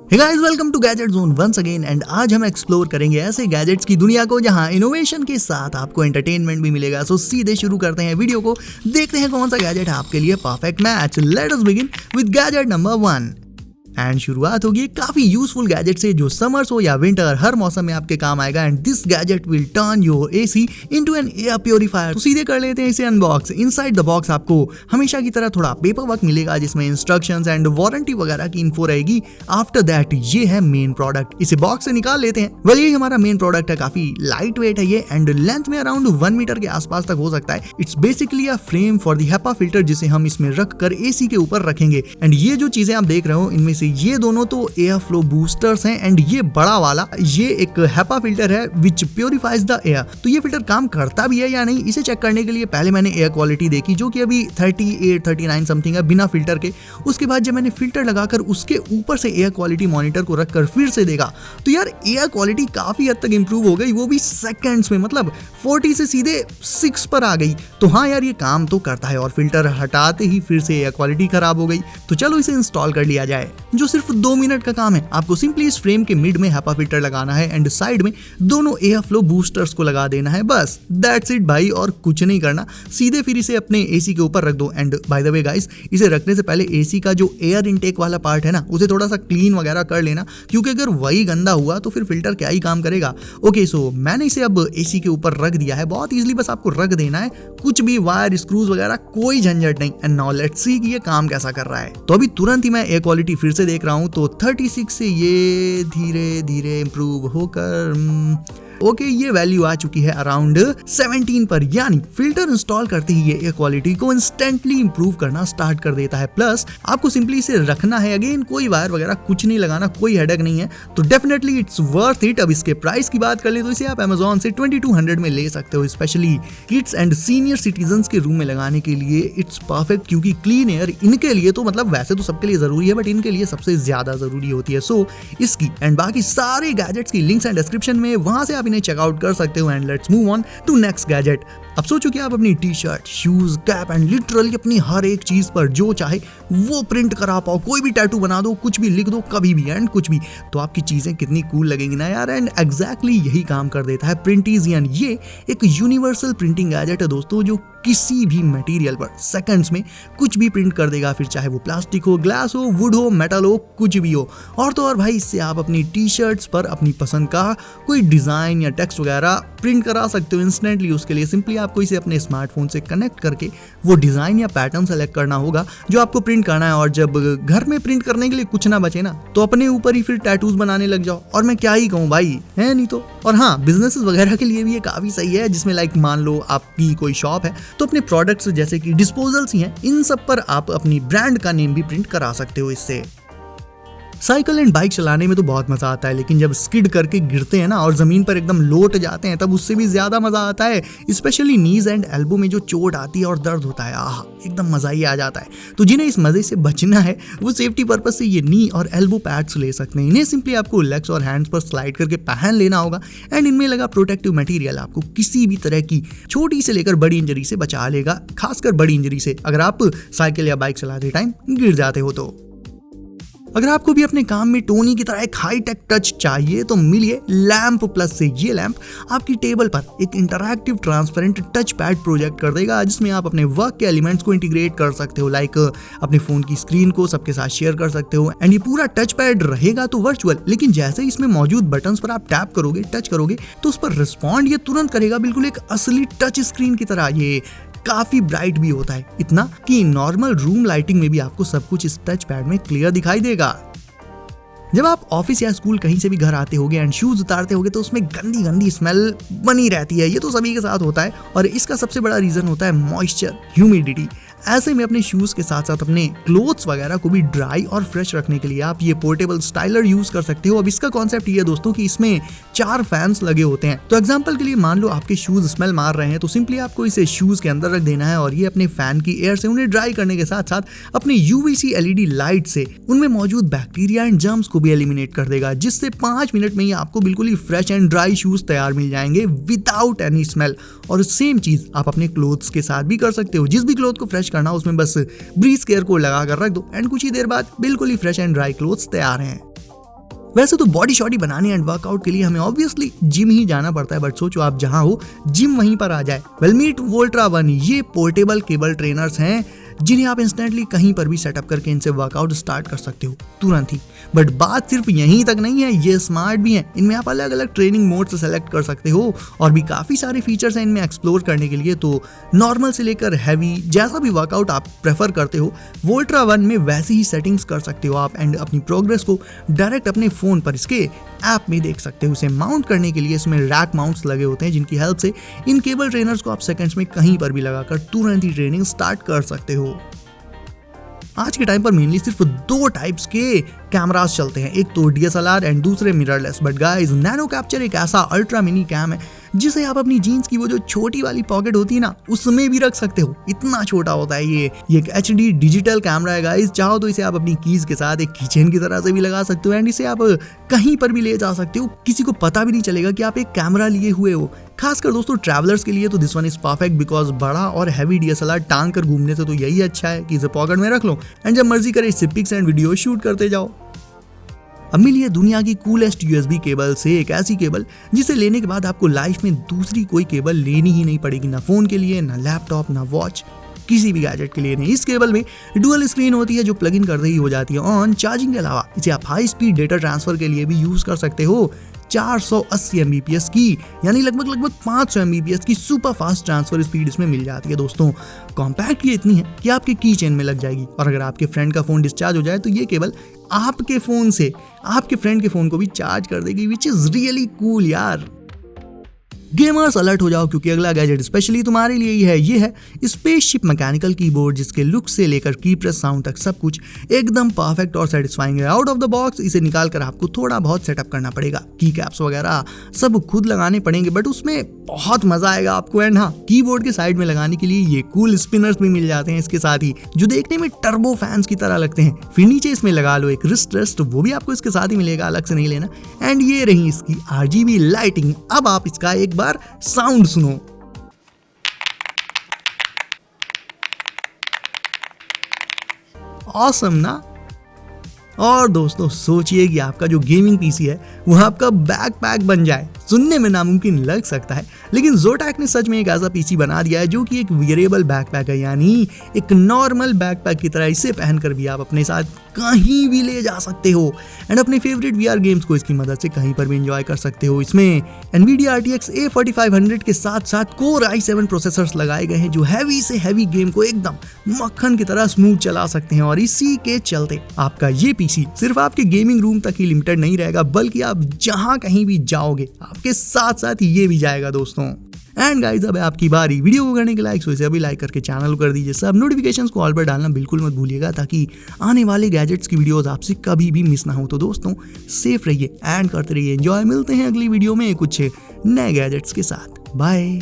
Hey guys, welcome to Gadget Zone once again. And आज हम explore करेंगे ऐसे गैजेट्स की दुनिया को जहां इनोवेशन के साथ आपको एंटरटेनमेंट भी मिलेगा। सो सीधे शुरू करते हैं वीडियो को, देखते हैं कौन सा गैजेट है आपके लिए perfect match. Let us begin with gadget number 1। And शुरुआत होगी काफी यूजफुल गैजेट से जो समर्स हो या विंटर हर मौसम में आपके काम आएगा। And this gadget will turn your AC into an air purifier. तो सीधे कर लेते हैं इसे अनबॉक्स। इनसाइड द बॉक्स आपको हमेशा की तरह थोड़ा पेपर वर्क मिलेगा जिसमें इंस्ट्रक्शंस एंड वारंटी वगैरह की इन्फो रहेगी। आफ्टर दैट ये है मेन प्रोडक्ट। इसे बॉक्स से निकाल लेते हैं। वेल ये हमारा मेन प्रोडक्ट है, काफी लाइट वेट है ये एंड लेंथ में अराउंड 1 मीटर के आसपास तक हो सकता है। It's basically a frame for the HEPA filter जिसे हम इसमें रख कर एसी के ऊपर रखेंगे। एंड ये जो चीजें आप देख रहे हो इनमें से ये दोनों तो एयर फ्लो बूस्टर्स हैं एंड ये बड़ा वाला ये एक HEPA फिल्टर है विच प्योरीफाइज द एयर। तो ये फिल्टर काम करता भी है या नहीं इसे चेक करने के लिए पहले मैंने एयर क्वालिटी देखी जो कि अभी 38-39 समथिंग है बिना फिल्टर के। उसके बाद जब मैंने फिल्टर लगाकर उसके ऊपर से एयर क्वालिटी मॉनिटर को रखकर फिर से देखा तो यार एयर क्वालिटी काफी हद तक इंप्रूव हो गई, वो भी सेकंड्स में। मतलब 40 से सीधे 6 पर आ गई। तो हाँ यार ये काम तो करता है और फिल्टर हटाते ही फिर से एयर क्वालिटी खराब हो गई। तो चलो इसे इंस्टॉल कर लिया जाए, जो सिर्फ 2 मिनट का काम है। आपको सिंपली इस फ्रेम के मिड में HEPA फिल्टर लगाना है एंड साइड में दोनों एयर फ्लो बूस्टर्स को लगा देना है। बस दैट्स इट भाई, और कुछ नहीं करना। सीधे फिर इसे अपने एसी के ऊपर रख दो। And by the way guys, इसे रखने से पहले एसी का जो एयर इनटेक वाला पार्ट है ना उसे थोड़ा सा क्लीन वगैरह कर लेना, क्योंकि अगर वही गंदा हुआ तो फिर फिल्टर क्या ही काम करेगा। ओके सो मैंने इसे अब एसी के ऊपर रख दिया है। बहुत इजीली बस आपको रख देना है, कुछ भी वायर स्क्रूज वगैरह कोई झंझट नहीं। एंड नाउ लेट्स सी कि ये काम कैसा कर रहा है। तो अभी तुरंत ही मैं एयर क्वालिटी फिर से देख रहा हूं तो 36 से ये धीरे धीरे इंप्रूव होकर ओके ये वैल्यू आ चुकी है अराउंड 17 पर। यानी फिल्टर इंस्टॉल करते ही ये एयर क्वालिटी को इंस्टेंटली इंप्रूव करना स्टार्ट कर देता है। प्लस आपको सिंपली इसे रखना है, अगेन कोई वायर वगैरह कुछ नहीं लगाना, कोई हेडेक नहीं है। तो डेफिनेटली इट्स वर्थ इट। अब इसके प्राइस की बात कर ले तो इसे आप Amazon से 2200 में ले सकते हो। Specially kids and senior citizen के रूम में लगाने के लिए इट्स परफेक्ट, क्योंकि क्लीन एयर इनके लिए तो मतलब वैसे तो सबके लिए जरूरी है बट इनके लिए सबसे ज्यादा जरूरी होती है। सो इसकी एंड बाकी सारे गैजेट्स की लिंक्स एंड डिस्क्रिप्शन में, वहां से आप इन्हें चेकआउट कर सकते हो। And let's move on to next gadget. अब सोचो कि आप अपनी T shirt, shoes, cap and literally अपनी हर एक चीज पर जो चाहे वो प्रिंट करा पाओ। कोई भी टैटू बना दो, कुछ भी लिख दो, कभी भी एंड कुछ भी। तो आपकी चीजें कितनी कूल लगेंगी ना यार। एंड एग्जैक्टली यही काम कर देता है प्रिंटीजियन। ये एक यूनिवर्सल प्रिंटिंग गैजेट है दोस्तों, जो किसी भी मटेरियल पर सेकंड्स में कुछ भी प्रिंट कर देगा, फिर चाहे वो प्लास्टिक हो, ग्लास हो, वुड हो, मेटल हो, कुछ भी हो। और तो और भाई इससे आप अपनी टी शर्ट्स पर अपनी पसंद का कोई डिजाइन या टेक्स्ट वगैरह प्रिंट करा सकते हो इंस्टेंटली। उसके लिए सिंपली आपको इसे अपने स्मार्टफोन से कनेक्ट करके वो डिजाइन या पैटर्न सेलेक्ट करना होगा जो आपको प्रिंट करना है। और जब घर में प्रिंट करने के लिए कुछ ना बचे ना तो अपने ऊपर ही फिर टैटूज बनाने लग जाओ। और मैं क्या ही कहूँ भाई, है नहीं तो। और हाँ, बिजनेसेस वगैरह के लिए भी ये काफी सही है, जिसमें लाइक मान लो आपकी कोई शॉप है तो अपने प्रोडक्ट्स जैसे कि डिस्पोजल्स ही हैं, इन सब पर आप अपनी ब्रांड का नेम भी प्रिंट करा सकते हो इससे। साइकिल एंड बाइक चलाने में तो बहुत मजा आता है, लेकिन जब स्किड करके गिरते हैं ना और जमीन पर एकदम लौट जाते हैं तब उससे भी ज्यादा मजा आता है। स्पेशली नीज एंड एल्बो में जो चोट आती है और दर्द होता है, आहा एकदम मजा ही आ जाता है। तो जिन्हें इस मजे से बचना है वो सेफ्टी पर्पज से ये नी और एल्बो पैड्स ले सकते हैं। इन्हें सिंपली आपको लेग्स और हैंड्स पर स्लाइड करके पहन लेना होगा। एंड इनमें लगा प्रोटेक्टिव मटेरियल आपको किसी भी तरह की छोटी से लेकर बड़ी इंजरी से बचा लेगा, खासकर बड़ी इंजरी से अगर आप साइकिल या बाइक चलाते टाइम गिर जाते हो तो। अगर आपको भी अपने काम में टोनी की तरह एक हाई टेक टच चाहिए तो मिलिए लैंप प्लस से। ये लैंप आपकी टेबल पर एक interactive transparent touch pad project कर देगा, जिसमें आप अपने वर्क के एलिमेंट्स को इंटीग्रेट कर सकते हो। लाइक अपने फोन की स्क्रीन को सबके साथ शेयर कर सकते हो। एंड ये पूरा टच पैड रहेगा तो वर्चुअल, लेकिन जैसे इसमें मौजूद बटन्स पर आप टैप करोगे, टच करोगे तो उस पर रिस्पॉन्ड ये तुरंत करेगा, बिल्कुल एक असली टच स्क्रीन की तरह। ये काफी ब्राइट भी होता है, इतना कि नॉर्मल रूम लाइटिंग में भी आपको सब कुछ इस टच पैड में क्लियर दिखाई देगा। जब आप ऑफिस या स्कूल कहीं से भी घर आते होगे एंड शूज उतारते होगे तो उसमें गंदी गंदी स्मेल बनी रहती है। ये तो सभी के साथ होता है और इसका सबसे बड़ा रीजन होता है मॉइस्चर, ह्यूमिडिटी। ऐसे में अपने शूज के साथ साथ अपने क्लोथ्स वगैरह को भी ड्राई और फ्रेश रखने के लिए आप ये पोर्टेबल स्टाइलर यूज कर सकते हो। अब इसका कॉन्सेप्ट ये है दोस्तों कि इसमें 4 फैंस लगे होते हैं। तो एग्जांपल के लिए मान लो आपके शूज स्मेल मार रहे हैं तो सिंपली आपको इसे शूज के अंदर रख देना है और ये अपने फैन की एयर से उन्हें ड्राई करने के साथ साथ अपने यूवीसी एलईडी लाइट से उनमें मौजूद बैक्टीरिया एंड जर्म्स को भी एलिमिनेट कर देगा, जिससे 5 मिनट में ही आपको बिल्कुल ही फ्रेश एंड ड्राई शूज तैयार मिल जाएंगे विदाउट एनी स्मेल। और सेम चीज आप अपने क्लोथ्स के साथ भी कर सकते हो। जिस भी क्लोथ को फ्रेश करना उसमें बस ब्रीज केयर को लगा कर रख दो एंड कुछ ही देर बाद बिल्कुल ही फ्रेश एंड ड्राई क्लोथ्स तैयार हैं। वैसे तो बॉडी शॉडी बनाने एंड वर्कआउट के लिए हमें ऑब्वियसली जिम ही जाना पड़ता है, बट सोचो आप जहां हो जिम वहीं पर आ जाए। वेल मीट वोल्ट्रा वन, ये पोर्टेबल केबल ट्रेनर्स हैं जिन्हें आप इंस्टेंटली कहीं पर भी सेटअप करके इनसे वर्कआउट स्टार्ट कर सकते हो तुरंत ही। बट बात सिर्फ यहीं तक नहीं है, ये स्मार्ट भी हैं। इनमें आप अलग अलग ट्रेनिंग मोड्स सेलेक्ट कर सकते हो और भी काफ़ी सारे फीचर्स हैं इनमें एक्सप्लोर करने के लिए। तो नॉर्मल से लेकर हैवी, जैसा भी वर्कआउट आप प्रेफर करते हो वोल्ट्रा वन में वैसी ही सेटिंग्स कर सकते हो आप, एंड अपनी प्रोग्रेस को डायरेक्ट अपने फ़ोन पर इसके ऐप में देख सकते हो। इसे माउंट करने के लिए इसमें रैक माउंट्स लगे होते हैं जिनकी हेल्प से इन केबल ट्रेनर्स को आप सेकंड्स में कहीं पर भी लगाकर तुरंत ही ट्रेनिंग स्टार्ट कर सकते हो। आज के टाइम पर मेनली सिर्फ 2 टाइप्स के कैमरास चलते हैं, एक तो DSLR एंड दूसरे mirrorless. But guys, nano capture एक ऐसा अल्ट्रा मिनी कैम है जिसे आप अपनी जीन्स की वो जो छोटी वाली पॉकेट होती है ना, उसमें भी रख सकते हो। इतना छोटा होता है ये एक HD डिजिटल कैमरा है गाइस। चाहो तो इसे आप अपनी कीज के साथ एक कीचेन की तरह से भी लगा सकते हो एंड इसे आप कहीं पर भी ले जा सकते हो, किसी को पता भी नहीं चलेगा कि आप एक कैमरा लिए हुए हो। खासकर दोस्तों ट्रैवलर्स के लिए तो this one is perfect, because बड़ा और हैवी DSLR टांग कर घूमने से तो यही अच्छा है कि इसे पॉकेट में रख लो एंड जब मर्जी करे इससे पिक्स एंड वीडियो शूट करते जाओ। अब मिली है दुनिया की कूलेस्ट USB केबल से एक ऐसी केबल जिसे लेने के बाद आपको लाइफ में दूसरी कोई केबल लेनी ही नहीं पड़ेगी, ना फोन के लिए, ना लैपटॉप, ना वॉच, किसी भी गैजेट के लिए नहीं। इस केबल में डुअल स्क्रीन होती है जो प्लग इन करते ही हो जाती है ऑन। चार्जिंग के अलावा इसे आप हाई स्पीड डेटा ट्रांसफर के लिए भी यूज कर सकते हो। 480 Mbps की यानी लगभग 500 Mbps की सुपर फास्ट ट्रांसफर स्पीड इसमें मिल जाती है दोस्तों। कॉम्पैक्ट ये इतनी है कि आपके की चेन में लग जाएगी और अगर आपके फ्रेंड का फोन डिस्चार्ज हो जाए तो ये केबल आपके फोन से आपके फ्रेंड के फोन को भी चार्ज कर देगी, विच इज रियली कूल यार। गेमर्स अलर्ट हो जाओ क्योंकि अगला गैजेट स्पेशली तुम्हारे लिए ही है। ये है स्पेसशिप मैकेनिकल कीबोर्ड जिसके लुक से लेकर की प्रेस साउंड तक सब कुछ एकदम परफेक्ट और सेटिस्फाइंग है। आउट ऑफ द बॉक्स इसे निकाल कर आपको थोड़ा बहुत सेटअप करना पड़ेगा, की कैप्स वगैरह सब खुद लगाने पड़ेंगे, बट उसमें बहुत मजा आएगा आपको। एंड हाँ, कीबोर्ड के साइड में लगाने के लिए ये कूल स्पिनर्स भी मिल जाते हैं इसके साथ ही, जो देखने में टर्बो फैंस की तरह लगते हैं। फिर नीचे इसमें लगा लो एक रिस्ट रेस्ट, वो भी आपको इसके साथ ही मिलेगा, अलग से नहीं लेना। एंड ये रही इसकी RGB लाइटिंग। अब आप इसका एक बार साउंड सुनो। ऑसम ना। और दोस्तों सोचिए कि आपका जो गेमिंग पीसी है वो आपका बैकपैक बन जाए। सुनने में नामुमकिन लग सकता है, लेकिन जोटैक ने सच में एक ऐसा पीसी बना दिया है जो कि एक वेरिएबल बैकपैक है, यानी एक नॉर्मल बैकपैक की तरह इसे पहनकर भी आप अपने साथ कहीं भी ले जा सकते हो एंड अपने फेवरेट VR गेम्स को इसकी मदद से कहीं पर भी एंजॉय कर सकते हो। इसमें NVIDIA RTX A4500 के साथ साथ Core i7 प्रोसेसर्स लगाए गए हैं जो हैवी से हैवी गेम को एकदम मक्खन की तरह स्मूथ चला सकते हैं। और इसी के चलते आपका ये पीसी सिर्फ आपके गेमिंग रूम तक ही लिमिटेड नहीं रहेगा, बल्कि आप जहां कहीं भी जाओगे आपके साथ साथ ये भी जाएगा दोस्तों। एंड गाइस, अब है आपकी बारी वीडियो को करने के लाइक, सो इसे अभी लाइक करके चैनल को कर दीजिए सब, नोटिफिकेशंस को ऑल पर डालना बिल्कुल मत भूलिएगा ताकि आने वाले गैजेट्स की वीडियोस आपसे कभी भी मिस ना हो। तो दोस्तों सेफ रहिए एंड करते रहिए एंजॉय। मिलते हैं अगली वीडियो में कुछ नए गैजेट्स के साथ। बाय।